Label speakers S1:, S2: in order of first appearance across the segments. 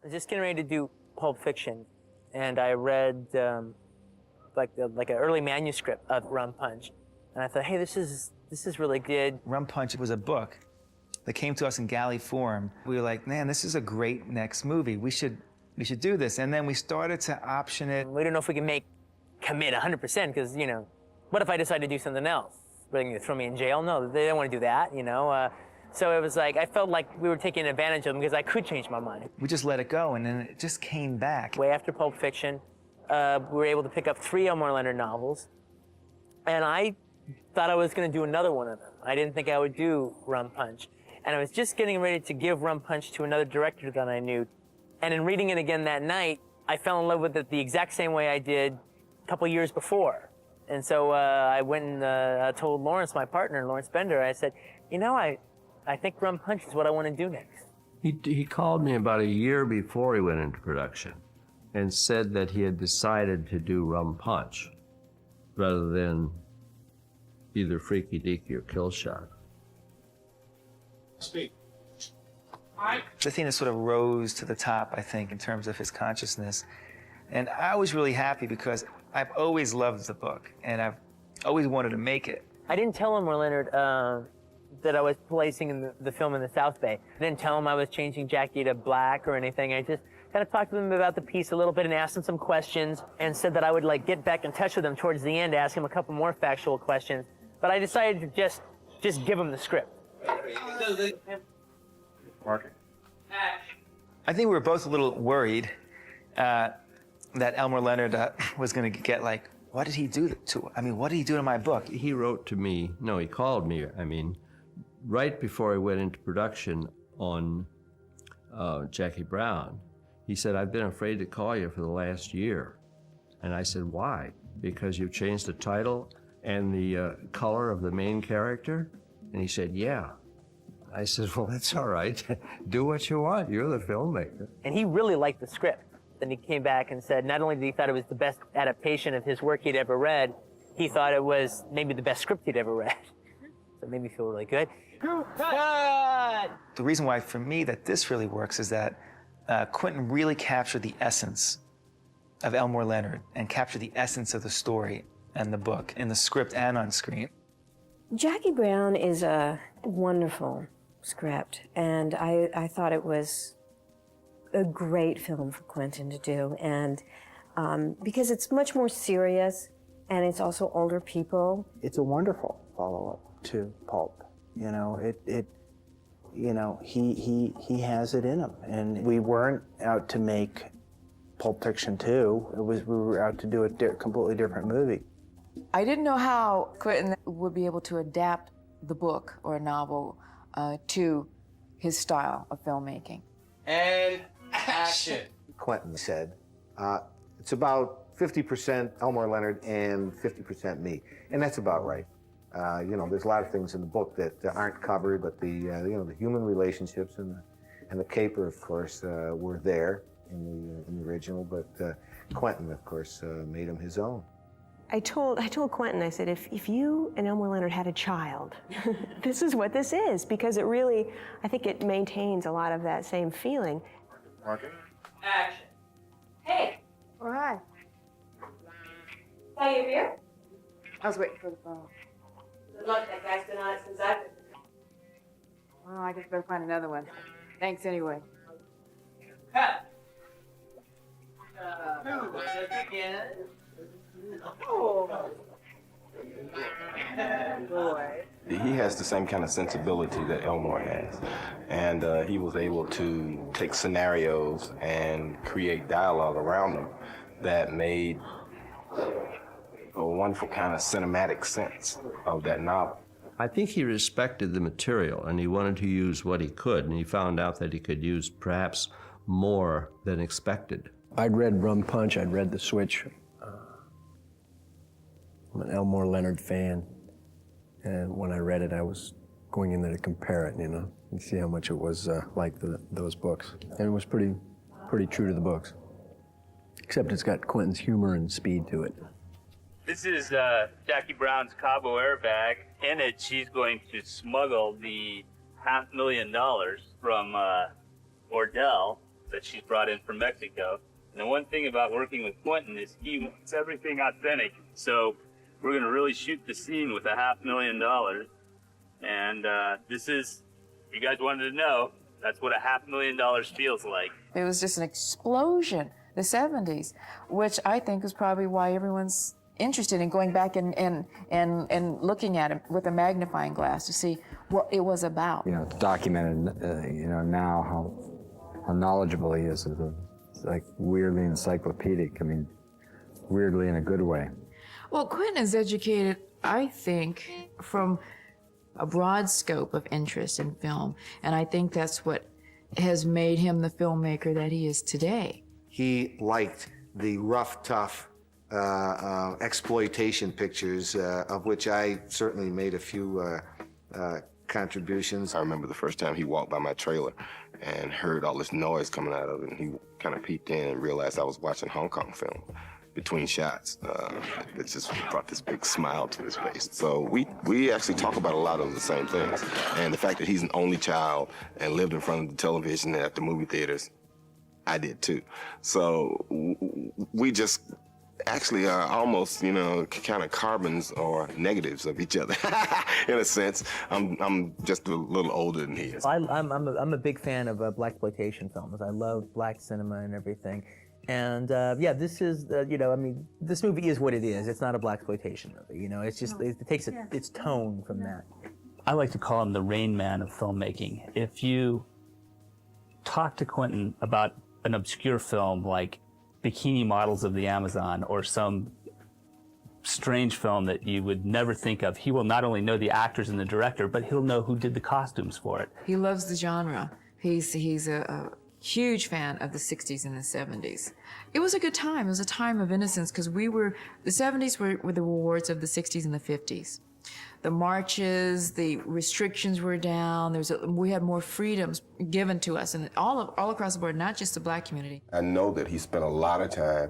S1: I was just getting ready to do Pulp Fiction, and I read like an early manuscript of Rum Punch, and I thought, hey, this is really good.
S2: Rum Punch was a book that came to us in galley form. We were like, man, this is a great next movie. We should do this. And then we started to option it.
S1: We don't know if we can commit 100%, because, you know, what if I decide to do something else? Are they gonna throw me in jail? No, they don't want to do that, you know. So it was like, I felt like we were taking advantage of them because I could change my mind.
S2: We just let it go, and then it just came back.
S1: Way after Pulp Fiction, we were able to pick up 3 Elmore Leonard novels, and I thought I was going to do another one of them. I didn't think I would do Rum Punch. And I was just getting ready to give Rum Punch to another director that I knew. And in reading it again that night, I fell in love with it the exact same way I did a couple years before. And so I went and told Lawrence, my partner, Lawrence Bender, I said, you know, I think Rum Punch is what I want to do next.
S3: He called me about a year before he went into production and said that he had decided to do Rum Punch rather than either Freaky Deaky or Kill Shot.
S4: Speak.
S2: The thing that sort of rose to the top, I think, in terms of his consciousness. And I was really happy because I've always loved the book, and I've always wanted to make it.
S1: I didn't tell Elmore Leonard that I was placing in the film in the South Bay. I didn't tell him I was changing Jackie to black or anything. I just kind of talked to him about the piece a little bit and asked him some questions and said that I would like get back in touch with him towards the end to ask him a couple more factual questions. But I decided to just give him the script.
S4: Mark.
S2: I think we were both a little worried that Elmore Leonard was going to get like, what did he do to, I mean, what did he do to my book?
S3: He wrote to me, no, he called me, I mean, right before I went into production on Jackie Brown. He said, I've been afraid to call you for the last year. And I said, why? Because you've changed the title and the color of the main character? And he said, yeah. I said, well, that's all right. Do what you want. You're the filmmaker.
S1: And he really liked the script. Then he came back and said not only did he thought it was the best adaptation of his work he'd ever read, he thought it was maybe the best script he'd ever read. So it made me feel really good. Cut!
S2: The reason why, for me, that this really works is that Quentin really captured the essence of Elmore Leonard and captured the essence of the story and the book in the script and on screen.
S5: Jackie Brown is a wonderful script, and I thought it was a great film for Quentin to do, and because it's much more serious, and it's also older people.
S6: It's a wonderful follow-up to Pulp. You know, you know, he has it in him, and we weren't out to make Pulp Fiction 2. We were out to do a completely different movie.
S7: I didn't know how Quentin would be able to adapt the book or a novel to his style of filmmaking.
S4: And action.
S8: Quentin said, it's about 50% Elmore Leonard and 50% me, and that's about right. You know, there's a lot of things in the book that aren't covered, but the you know, the human relationships and the caper, of course, were there in the original, but Quentin, of course, made him his own.
S9: I told Quentin, I said, if you and Elmore Leonard had a child, this is what this is, because it really, I think it maintains a lot of that same feeling.
S4: Mark.
S1: Action.
S7: Hey. Oh, hi.
S9: Are you here?
S7: I was waiting for the phone.
S9: Good luck, that guy's been on it since I've been here.
S7: Well, I just better find another one. Thanks anyway.
S1: Cut. Just again.
S7: Oh. Boy.
S10: He has the same kind of sensibility that Elmore has, and he was able to take scenarios and create dialogue around them that made a wonderful kind of cinematic sense of that novel.
S3: I think he respected the material and he wanted to use what he could, and he found out that he could use perhaps more than expected.
S11: I'd read Rum Punch, I'd read The Switch. I'm an Elmore Leonard fan, and when I read it, I was going in there to compare it, you know, and see how much it was like those books. And it was pretty true to the books, except it's got Quentin's humor and speed to it.
S12: This is Jackie Brown's Cabo airbag. In it, she's going to smuggle the $500,000 from Ordell that she's brought in from Mexico. And the one thing about working with Quentin is he wants everything authentic. So we're going to really shoot the scene with $500,000. And this is, you guys wanted to know, that's what $500,000 feels like.
S7: It was just an explosion, the 70s, which I think is probably why everyone's interested in going back and looking at it with a magnifying glass to see what it was about.
S13: You know, it's documented, you know, now how knowledgeable he is. It's like weirdly encyclopedic. I mean, weirdly in a good way.
S7: Well, Quentin is educated, I think, from a broad scope of interest in film, and I think that's what has made him the filmmaker that he is today.
S8: He liked the rough, tough exploitation pictures, of which I certainly made a few contributions.
S10: I remember the first time he walked by my trailer and heard all this noise coming out of it, and he kind of peeked in and realized I was watching Hong Kong film between shots. It just brought this big smile to his face. So we actually talk about a lot of the same things. And the fact that he's an only child and lived in front of the television and at the movie theaters, I did too. So we just actually are almost, you know, kind of carbons or negatives of each other. In a sense, I'm just a little older than he is.
S1: I'm a big fan of blaxploitation films. I love black cinema and everything. And yeah, this is, you know, I mean, this movie is what it is. It's not a blaxploitation movie, you know. It's just, it takes its tone from that.
S12: I like to call him the Rain Man of filmmaking. If you talk to Quentin about an obscure film like Bikini Models of the Amazon or some strange film that you would never think of, he will not only know the actors and the director, but he'll know who did the costumes for it.
S7: He loves the genre. He's a huge fan of the 60s and the 70s. It was a good time. It was a time of innocence because the 70s were the rewards of the 60s and the 50s. The marches, the restrictions were down. We had more freedoms given to us, and all across the board, not just the black community.
S10: I know that he spent a lot of time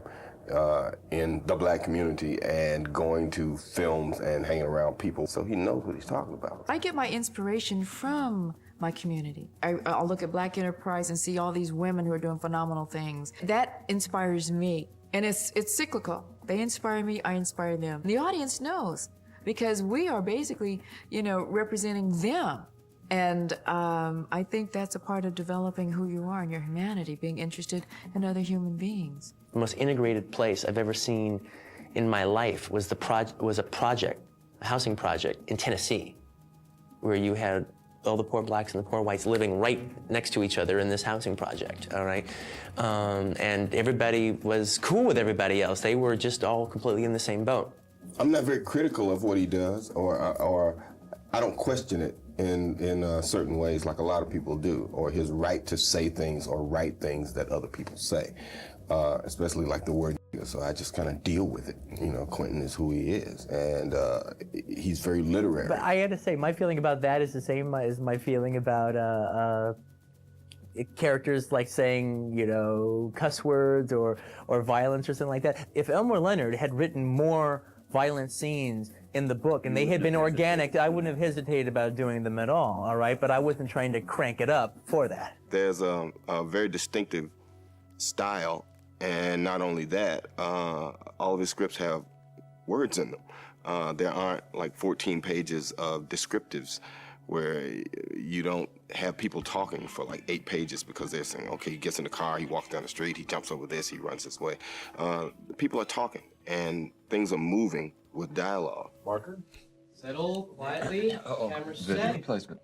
S10: in the black community and going to films and hanging around people, so he knows what he's talking about.
S7: I get my inspiration from my community. I'll look at Black Enterprise and see all these women who are doing phenomenal things. That inspires me, and it's cyclical. They inspire me, I inspire them. The audience knows, because we are basically, you know, representing them. And I think that's a part of developing who you are and your humanity, being interested in other human beings.
S14: The most integrated place I've ever seen in my life was a housing project in Tennessee, where you had all the poor blacks and the poor whites living right next to each other in this housing project, all right? And everybody was cool with everybody else. They were just all completely in the same boat.
S10: I'm not very critical of what he does, or I don't question it in certain ways like a lot of people do, or his right to say things or write things that other people say, especially like the word. So I just kind of deal with it. You know, Quentin is who he is, and he's very literary.
S1: But I had to say, my feeling about that is the same as my feeling about characters like saying, you know, cuss words or violence or something like that. If Elmore Leonard had written more violent scenes in the book and they had been organic, I wouldn't have hesitated about doing them at all right? But I wasn't trying to crank it up for that.
S10: There's a very distinctive style. And not only that, all of his scripts have words in them. There aren't like 14 pages of descriptives where you don't have people talking for like 8 pages because they're saying, okay, he gets in the car, he walks down the street, he jumps over this, he runs this way. People are talking and things are moving with dialogue.
S4: Marker?
S15: Settle quietly. Camera set.
S4: Placement.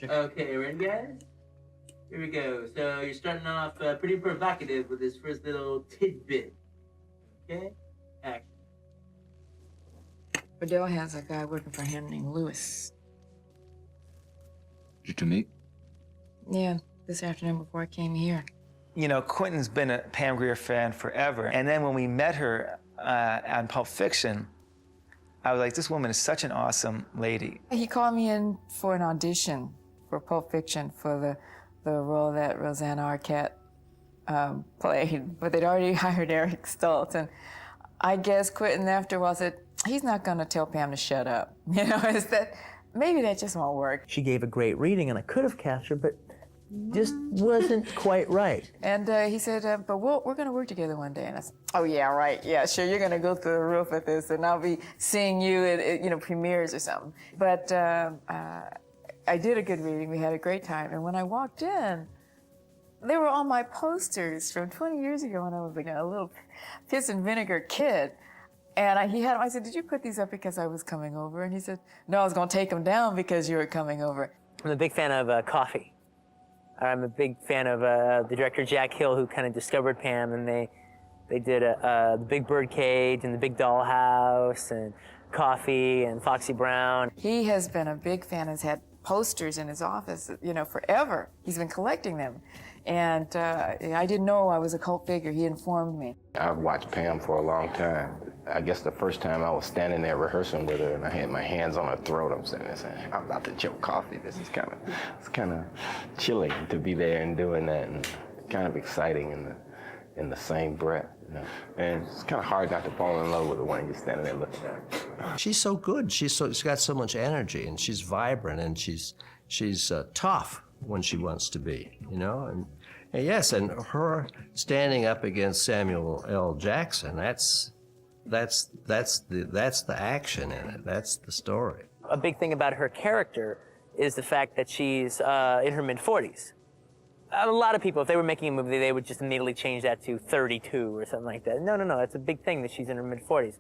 S1: Okay, ready, guys? Here we go. So you're starting off pretty provocative with this first little tidbit. Okay? Action.
S7: Riddell has a guy working for him named Lewis.
S4: Did you two meet?
S7: Yeah, this afternoon before I came here.
S2: You know, Quentin's been a Pam Grier fan forever. And then when we met her on Pulp Fiction, I was like, this woman is such an awesome lady.
S7: He called me in for an audition for Pulp Fiction for the role that Rosanna Arquette played, but they'd already hired Eric Stoltz. And I guess Quentin after a while said, he's not gonna tell Pam to shut up. You know, maybe that just won't work.
S1: She gave a great reading and I could have cast her, but just wasn't quite right.
S7: And he said, but we're going to work together one day. And I said, oh, yeah, right. Yeah, sure. You're going to go through the roof with this, and I'll be seeing you at premieres or something. But I did a good reading. We had a great time. And when I walked in, they were all my posters from 20 years ago when I was like a little piss and vinegar kid. And he had them. I said, did you put these up because I was coming over? And he said, no, I was going to take them down because you were coming over.
S1: I'm a big fan of coffee. I'm a big fan of the director Jack Hill, who kind of discovered Pam, and they did the Big Bird Cage and the Big Dollhouse and Coffee and Foxy Brown.
S7: He has been a big fan, has had posters in his office, forever. He's been collecting them. And I didn't know I was a cult figure. He informed me.
S10: I've watched Pam for a long time. I guess the first time I was standing there rehearsing with her and I had my hands on her throat, I'm sitting there saying, I'm about to choke coffee. This is kind of chilling to be there and doing that, and kind of exciting in the same breath. And it's kind of hard not to fall in love with her when you're standing there looking at her.
S3: She's so good. She's got so much energy, and she's vibrant, and she's tough when she wants to be, And yes, and her standing up against Samuel L. Jackson, that's the action in it. That's the story.
S1: A big thing about her character is the fact that she's in her mid-40s. A lot of people, if they were making a movie, they would just immediately change that to 32 or something like that. No, it's a big thing that she's in her mid-40s.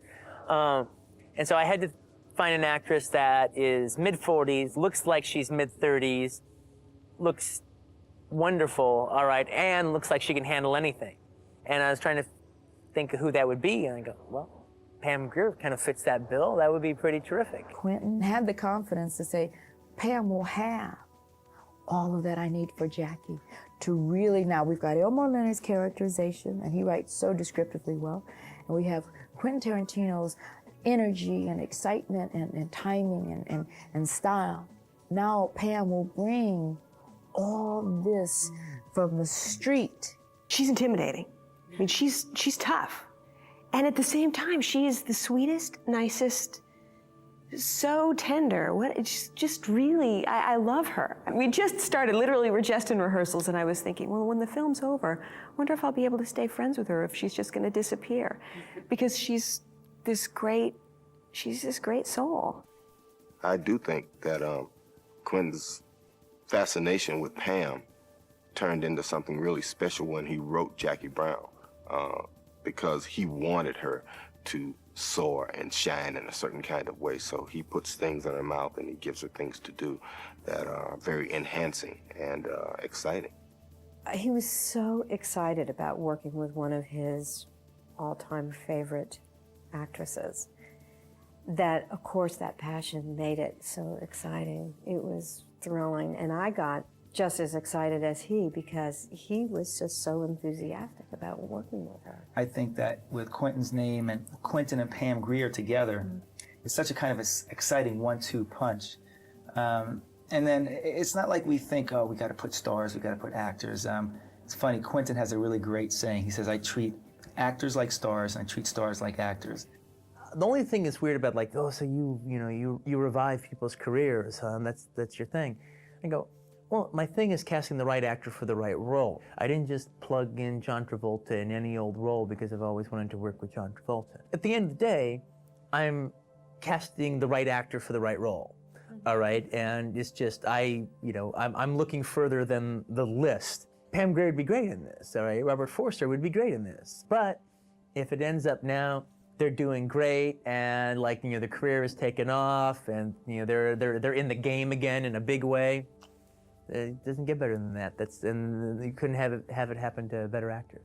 S1: And so I had to find an actress that is mid-40s, looks like she's mid-30s, looks wonderful, all right, and looks like she can handle anything. And I was trying to think of who that would be, and I go, well, Pam Grier kind of fits that bill. That would be pretty terrific.
S7: Quentin had the confidence to say, Pam will have all of that I need for Jackie to really, now we've got Elmore Leonard's characterization, and he writes so descriptively well, and we have Quentin Tarantino's energy and excitement and timing and style. Now Pam will bring all this from the street.
S9: She's intimidating. I mean, she's tough. And at the same time, she is the sweetest, nicest, so tender. It's just really, I love her. We just started, literally, we're just in rehearsals, and I was thinking, well, when the film's over, I wonder if I'll be able to stay friends with her, if she's just gonna disappear. Because she's this great soul.
S10: I do think that Quentin's fascination with Pam turned into something really special when he wrote Jackie Brown, because he wanted her to soar and shine in a certain kind of way. So he puts things in her mouth and he gives her things to do that are very enhancing and exciting.
S5: He was so excited about working with one of his all-time favorite actresses that, of course, that passion made it so exciting. It was thrilling, and I got just as excited as he, because he was just so enthusiastic about working with her.
S2: I think that with Quentin's name and Quentin and Pam Grier together, it's such a kind of exciting 1-2 punch. And then it's not like we think, oh, we got to put stars, we got to put actors. It's funny, Quentin has a really great saying. He says, I treat actors like stars, and I treat stars like actors.
S1: The only thing that's weird about, like, oh, so you revive people's careers, huh? And that's your thing. I go, well, my thing is casting the right actor for the right role. I didn't just plug in John Travolta in any old role because I've always wanted to work with John Travolta. At the end of the day, I'm casting the right actor for the right role, all right? And it's just, I'm looking further than the list. Pam Grier would be great in this, all right? Robert Forster would be great in this. But if it ends up now, they're doing great, and the career is taken off, and they're in the game again in a big way. It doesn't get better than that. And you couldn't have it happen to better actors.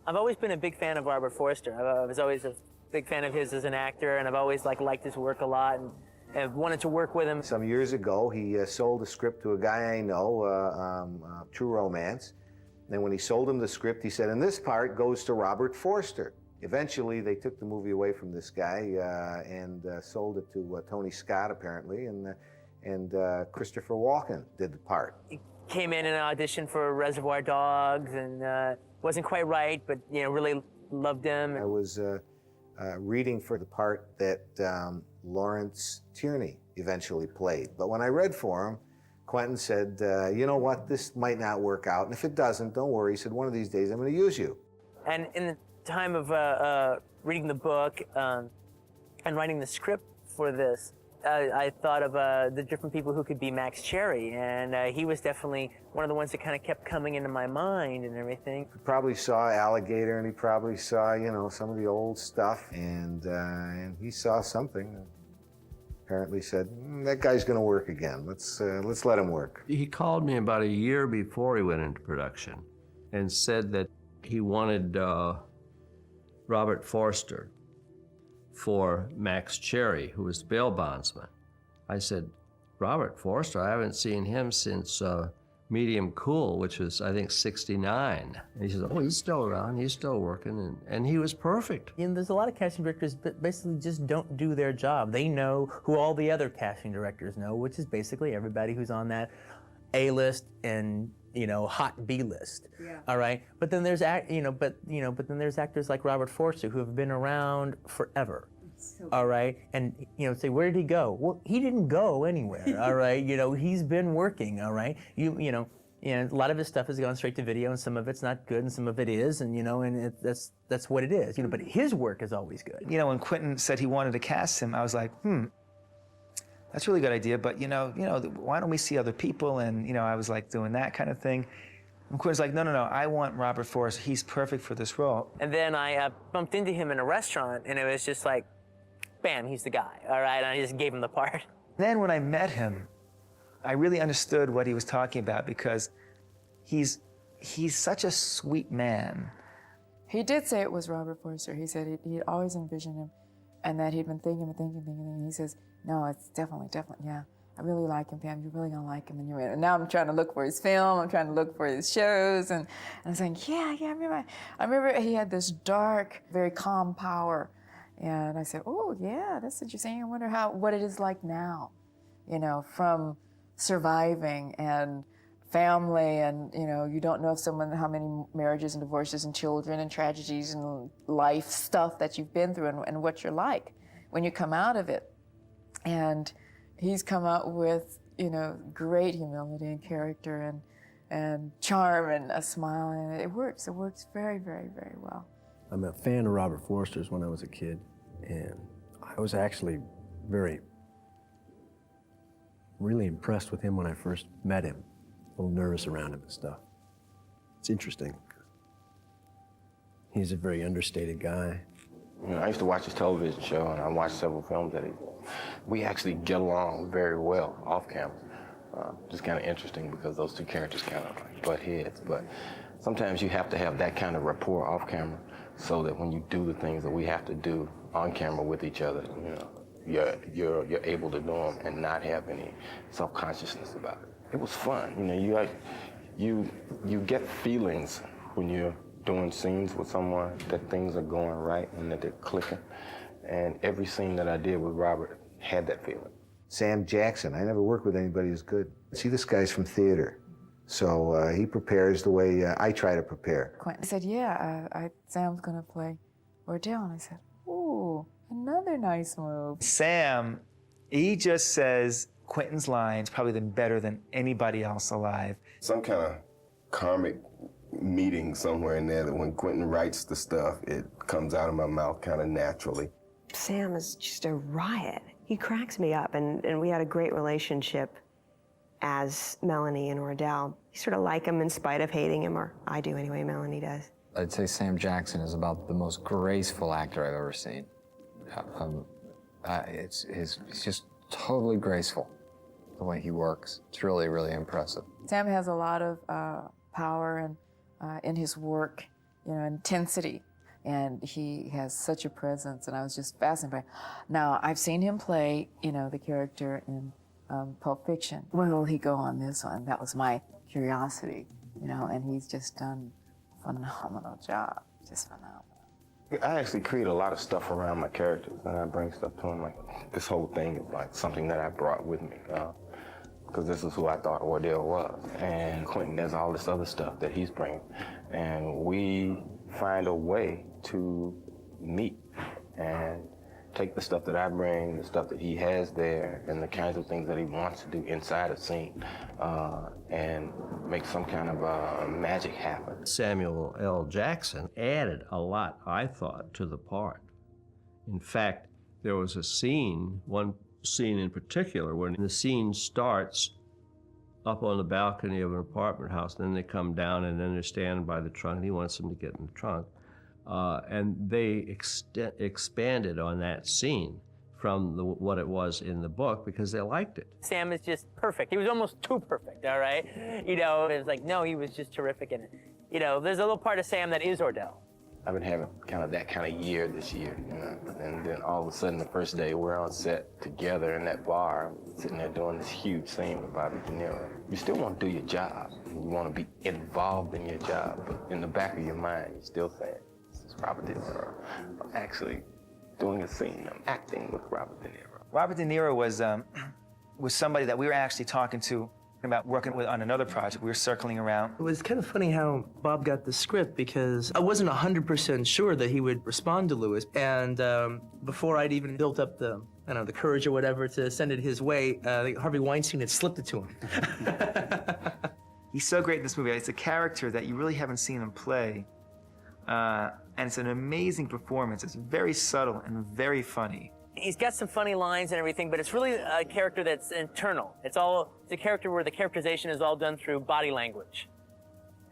S1: I've always been a big fan of Robert Forster. I was always a big fan of his as an actor, and I've always liked his work a lot, and I've wanted to work with him.
S8: Some years ago, he sold a script to a guy I know, True Romance. And then when he sold him the script, he said, and this part goes to Robert Forster. Eventually, they took the movie away from this guy and sold it to Tony Scott, apparently, and Christopher Walken did the part.
S1: He came in and auditioned for Reservoir Dogs, and wasn't quite right, but really loved him.
S8: I was reading for the part that Lawrence Tierney eventually played, but when I read for him, Quentin said, you know what, this might not work out, and if it doesn't, don't worry. He said, one of these days I'm going to use you.
S1: And in the time of reading the book and writing the script for this, I thought of the different people who could be Max Cherry, and he was definitely one of the ones that kind of kept coming into my mind and everything.
S8: He probably saw Alligator, and he probably saw, you know, some of the old stuff, and he saw something. Apparently said, that guy's going to work again. Let's let him work.
S3: He called me about a year before he went into production and said that he wanted Robert Forster for Max Cherry, who was the bail bondsman. I said, Robert Forster? I haven't seen him since Medium Cool, which was, I think, '69. And he says, oh, he's still around, he's still working, and he was perfect.
S1: You know, there's a lot of casting directors that basically just don't do their job. They know who all the other casting directors know, which is basically everybody who's on that A-list and, you know, hot B-list. Yeah. All right? But then there's but then there's actors like Robert Forster who have been around forever. So all right? And, you know, say, where did he go? Well, he didn't go anywhere, all right? You know, he's been working, all right? You know, a lot of his stuff has gone straight to video, and some of it's not good, and some of it is, and, you know, and that's what it is, you know, but his work is always good.
S2: You know, when Quentin said he wanted to cast him, I was like, that's a really good idea, but, you know, why don't we see other people? And, you know, I was like doing that kind of thing. And Quentin's like, no, I want Robert Forster. He's perfect for this role.
S1: And then I bumped into him in a restaurant, and it was just like, bam, he's the guy, all right? And I just gave him the part.
S2: Then when I met him, I really understood what he was talking about, because he's such a sweet man.
S7: He did say it was Robert Forster. He said he'd always envisioned him, and that he'd been thinking. He says, no, it's definitely, yeah. I really like him, Pam. You're really gonna like him. And now I'm trying to look for his film. I'm trying to look for his shows, and I'm saying, yeah. I remember he had this dark, very calm power. And I said, oh, yeah, that's interesting. I wonder what it is like now, you know, from surviving and family, and, you know, you don't know if how many marriages and divorces and children and tragedies and life stuff that you've been through, and what you're like when you come out of it. And he's come out with, you know, great humility and character and charm and a smile, and it works. It works very, very, very well.
S11: I'm a fan of Robert Forster's when I was a kid, and I was actually really impressed with him when I first met him. A little nervous around him and stuff. It's interesting. He's a very understated guy.
S10: You know, I used to watch his television show, and I watched several films that we actually get along very well off camera. Just kind of interesting, because those two characters kind of like butt heads, but sometimes you have to have that kind of rapport off camera, so that when you do the things that we have to do on camera with each other, you know, you're able to do them and not have any self-consciousness about it. It was fun, you know. You get feelings when you're doing scenes with someone that things are going right and that they're clicking. And every scene that I did with Robert had that feeling.
S8: Sam Jackson, I never worked with anybody as good. See, this guy's from theater. So he prepares the way I try to prepare.
S7: Quentin said, yeah, Sam's gonna play Ordell. And I said, ooh, another nice move.
S2: Sam, he just says Quentin's lines probably better than anybody else alive.
S10: Some kind of karmic meeting somewhere in there that when Quentin writes the stuff, it comes out of my mouth kind of naturally.
S9: Sam is just a riot. He cracks me up, and we had a great relationship as Melanie and Ordell. You sort of like him in spite of hating him, or I do anyway, Melanie does.
S13: I'd say Sam Jackson is about the most graceful actor I've ever seen. He's just totally graceful, the way he works. It's really, really impressive.
S7: Sam has a lot of power and in his work, you know, intensity. And he has such a presence, and I was just fascinated by it. Now, I've seen him play, you know, the character in Pulp Fiction. When will he go on this one? That was my curiosity, you know, and he's just done a phenomenal job, just phenomenal.
S10: I actually create a lot of stuff around my characters, and I bring stuff to them. Like, this whole thing is like something that I brought with me, because this is who I thought Ordell was. And Quentin does all this other stuff that he's bringing, and we find a way to meet. And take the stuff that I bring, the stuff that he has there, and the kinds of things that he wants to do inside a scene, and make some kind of magic happen.
S3: Samuel L. Jackson added a lot, I thought, to the part. In fact, there was a scene, one scene in particular, when the scene starts up on the balcony of an apartment house, and then they come down and then they stand by the trunk, and he wants them to get in the trunk. And they expanded on that scene from what it was in the book because they liked it.
S1: Sam is just perfect. He was almost too perfect, all right? You know, it was like, no, he was just terrific in it. You know, there's a little part of Sam that is Ordell.
S10: I've been having that kind of year this year, you know? And then all of a sudden, the first day we're on set together in that bar, sitting there doing this huge scene with Bobby De Niro. You still want to do your job. You want to be involved in your job, but in the back of your mind, you're still saying, this is Robert De Niro. I'm actually doing a scene. I'm acting with Robert De Niro.
S2: Robert De Niro was somebody that we were actually talking to about working with on another project. We were circling around.
S16: It was kind of funny how Bob got the script because I wasn't 100% sure that he would respond to Lewis. And before I'd even built up the courage or whatever to send it his way, Harvey Weinstein had slipped it to him.
S2: He's so great in this movie. It's a character that you really haven't seen him play. And it's an amazing performance. It's very subtle and very funny.
S1: He's got some funny lines and everything, but it's really a character that's internal. It's a character where the characterization is all done through body language.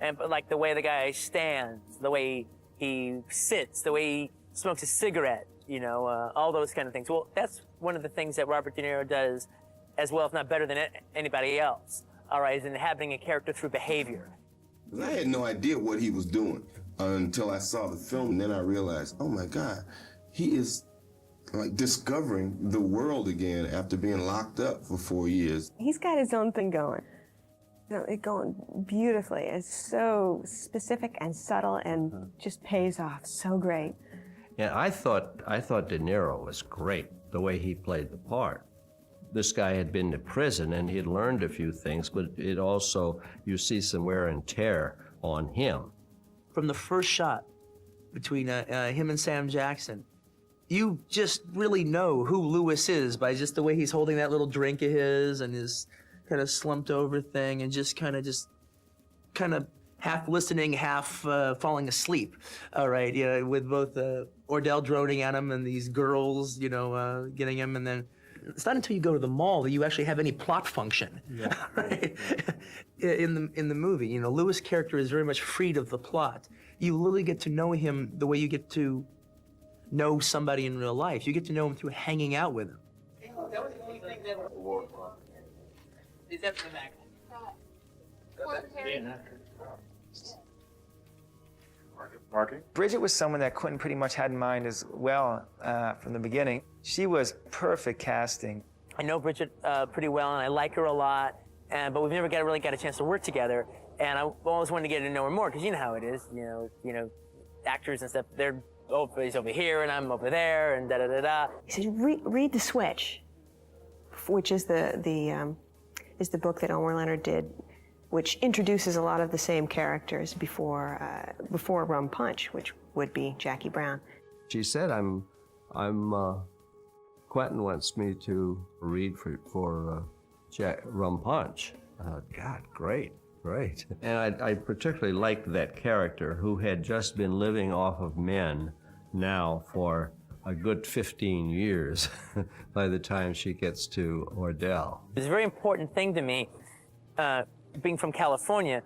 S1: And like the way the guy stands, the way he sits, the way he smokes a cigarette, you know, all those kind of things. Well, that's one of the things that Robert De Niro does as well, if not better than anybody else, all right, is inhabiting a character through behavior.
S17: I had no idea what he was doing until I saw the film, and then I realized, oh my God, he is like discovering the world again after being locked up for 4 years.
S9: He's got his own thing going. You know, it going beautifully. It's so specific and subtle and just pays off so great.
S3: Yeah, I thought De Niro was great, the way he played the part. This guy had been to prison and he had learned a few things, but it also, you see some wear and tear on him.
S16: From the first shot between him and Sam Jackson, you just really know who Lewis is by just the way he's holding that little drink of his and his kind of slumped over thing and just kind of half listening, half falling asleep. All right, yeah, with both Ordell droning at him and these girls, you know, getting him, and then it's not until you go to the mall that you actually have any plot function. Yeah. Right? In the movie, you know, Lewis' character is very much freed of the plot. You literally get to know him the way you get to know somebody in real life. You get to know him through hanging out with him.
S1: That was the only thing that is that from the back.
S4: Marking?
S2: Bridget was someone that Quentin pretty much had in mind as well from the beginning. She was perfect casting.
S1: I know Bridget pretty well, and I like her a lot, but we've never really got a chance to work together. And I always wanted to get to know her more, because you know how it is. You know, actors and stuff. He's over here, and I'm over there, and da da da da.
S9: He said, read The Switch, which is the book that Elmore Leonard did, which introduces a lot of the same characters before Rum Punch, which would be Jackie Brown.
S3: She said, Quentin wants me to read for Rum Punch. God, great. And I particularly liked that character who had just been living off of men now for a good 15 years by the time she gets to Ordell.
S1: It's a very important thing to me, being from California,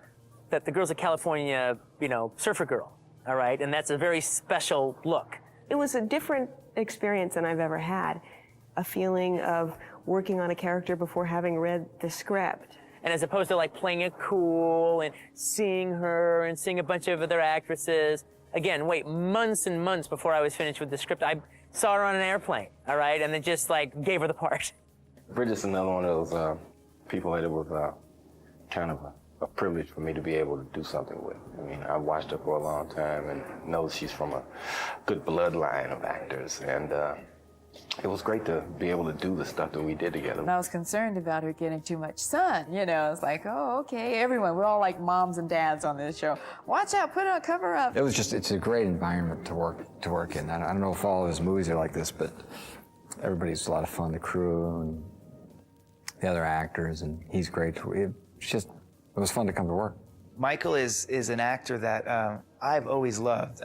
S1: that the girl's a California, you know, surfer girl, all right? And that's a very special look.
S9: It was a different experience than I've ever had, a feeling of working on a character before having read the script.
S1: And as opposed to like playing it cool and seeing her and seeing a bunch of other actresses, again, wait months and months before I was finished with the script. I saw her on an airplane, all right, and then just like gave her the part.
S10: Bridget's another one of those people that it was kind of a privilege for me to be able to do something with. I mean, I've watched her for a long time and know she's from a good bloodline of actors, and It was great to be able to do the stuff that we did together.
S7: And I was concerned about her getting too much sun. You know, it's like, oh, okay, everyone, we're all like moms and dads on this show. Watch out, cover up.
S13: It was just, it's a great environment to work in. I don't know if all of his movies are like this, but everybody's a lot of fun, the crew and the other actors, and he's great. It was fun to come to work.
S2: Michael is an actor that I've always loved.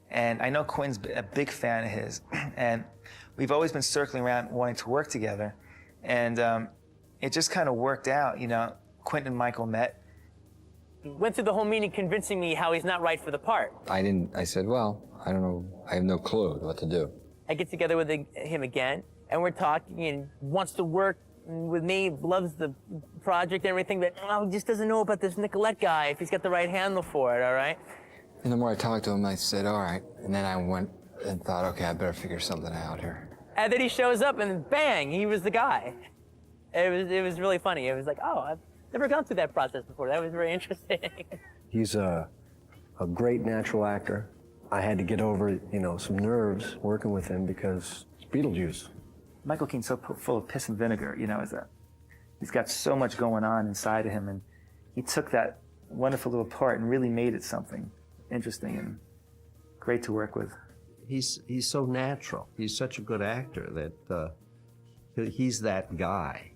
S2: And I know Quentin's a big fan of his. And we've always been circling around wanting to work together. And it just kind of worked out, you know. Quentin and Michael met.
S1: Went through the whole meeting convincing me how he's not right for the part.
S13: I said, well, I don't know, I have no clue what to do.
S1: I get together with him again, and we're talking, and wants to work with me, loves the project and everything, but he just doesn't know about this Nicolette guy, if he's got the right handle for it, all right?
S13: And the more I talked to him, I said, all right. And then I went and thought, okay, I better figure something out here.
S1: And then he shows up, and bang, he was the guy. It was really funny. It was like, oh, I've never gone through that process before. That was very interesting.
S11: He's a great natural actor. I had to get over, some nerves working with him because it's Beetlejuice.
S2: Michael Keaton's so full of piss and vinegar, he's got so much going on inside of him, and he took that wonderful little part and really made it something interesting and great to work with.
S3: He's so natural. He's such a good actor that he's that guy,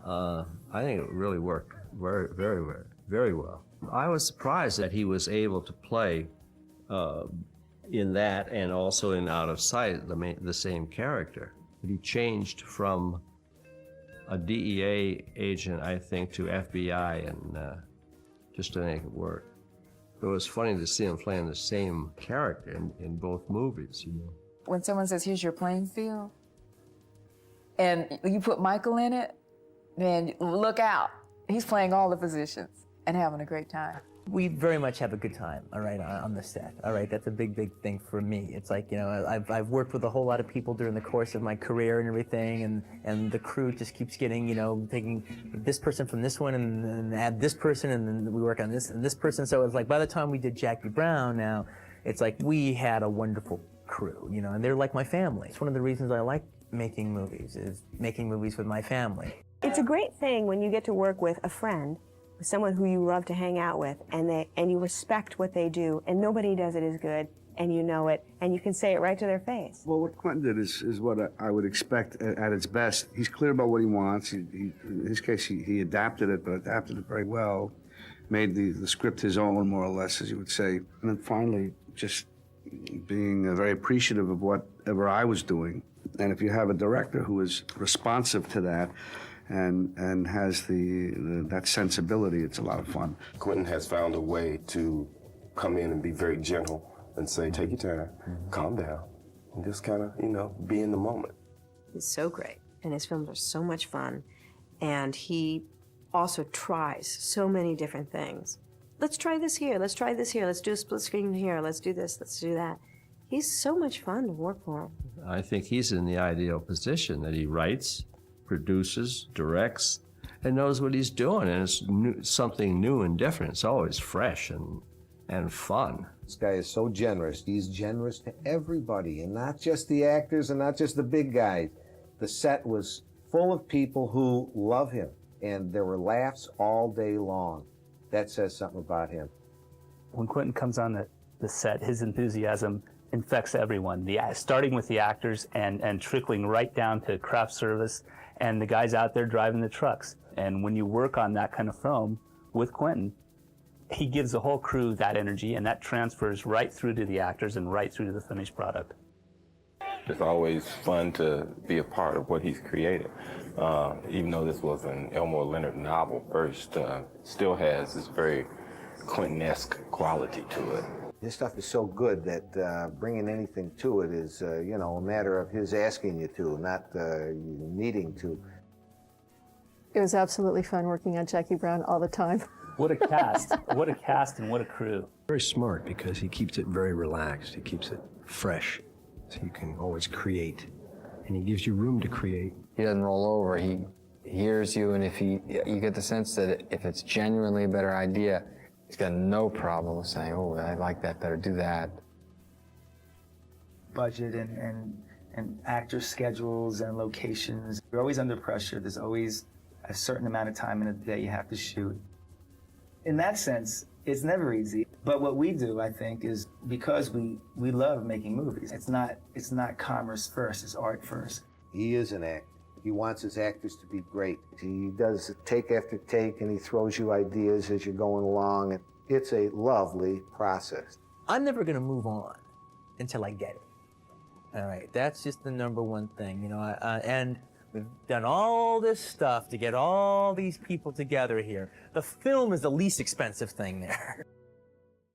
S3: I think it really worked very, very, very, very well. I was surprised that he was able to play in that and also in Out of Sight the same character. He changed from a DEA agent, I think, to FBI, and just to make it work. It was funny to see him playing the same character in both movies,
S7: When someone says, here's your playing field, and you put Michael in it, then look out. He's playing all the positions and having a great time.
S1: We very much have a good time, all right, on the set, all right? That's a big, big thing for me. It's like, I've worked with a whole lot of people during the course of my career and everything, and the crew just keeps getting, taking this person from this one and add this person, and then we work on this and this person. So it's like, by the time we did Jackie Brown now, it's like we had a wonderful crew, and they're like my family. It's one of the reasons I like making movies, is making movies with my family.
S9: It's a great thing when you get to work with a friend, someone who you love to hang out with, and you respect what they do, and nobody does it as good, and you know it, and you can say it right to their face.
S18: Well, what Quentin did is what I would expect at its best. He's clear about what he wants. In his case, he adapted it, but adapted it very well, made the script his own, more or less, as you would say. And then finally, just being very appreciative of whatever I was doing. And if you have a director who is responsive to that, and has that sensibility, it's a lot of fun.
S10: Quentin has found a way to come in and be very gentle and say, take your time, calm down, and just kind of, be in the moment.
S5: He's so great, and his films are so much fun, and he also tries so many different things. Let's try this here, let's try this here, let's do a split screen here, let's do this, let's do that. He's so much fun to work for.
S3: I think he's in the ideal position that he writes, produces, directs, and knows what he's doing, and it's something new and different. It's always fresh and fun.
S8: This guy is so generous. He's generous to everybody, and not just the actors and not just the big guys. The set was full of people who love him, and there were laughs all day long. That says something about him.
S12: When Quentin comes on the set, his enthusiasm infects everyone, starting with the actors and trickling right down to craft service and the guys out there driving the trucks. And when you work on that kind of film with Quentin, he gives the whole crew that energy, and that transfers right through to the actors and right through to the finished product.
S10: It's always fun to be a part of what he's created. Even though this was an Elmore Leonard novel first, still has this very Quentin-esque quality to it.
S8: His stuff is so good that bringing anything to it is, a matter of his asking you to, not you needing to.
S19: It was absolutely fun working on Jackie Brown all the time.
S12: What a cast. What a cast and what a crew.
S11: Very smart because he keeps it very relaxed. He keeps it fresh, so you can always create. And he gives you room to create.
S13: He doesn't roll over. He hears you, and if you get the sense that if it's genuinely a better idea, he's got no problem with saying, oh, I like that better, do that.
S2: Budget and and actor schedules and locations. You're always under pressure. There's always a certain amount of time in a day you have to shoot. In that sense, it's never easy. But what we do, I think, is because we love making movies. It's not commerce first, it's art first.
S8: He is an actor. He wants his actors to be great. He does take after take, and he throws you ideas as you're going along. And it's a lovely process.
S1: I'm never going to move on until I get it. All right, that's just the number one thing, you know. And we've done all this stuff to get all these people together here. The film is the least expensive thing there.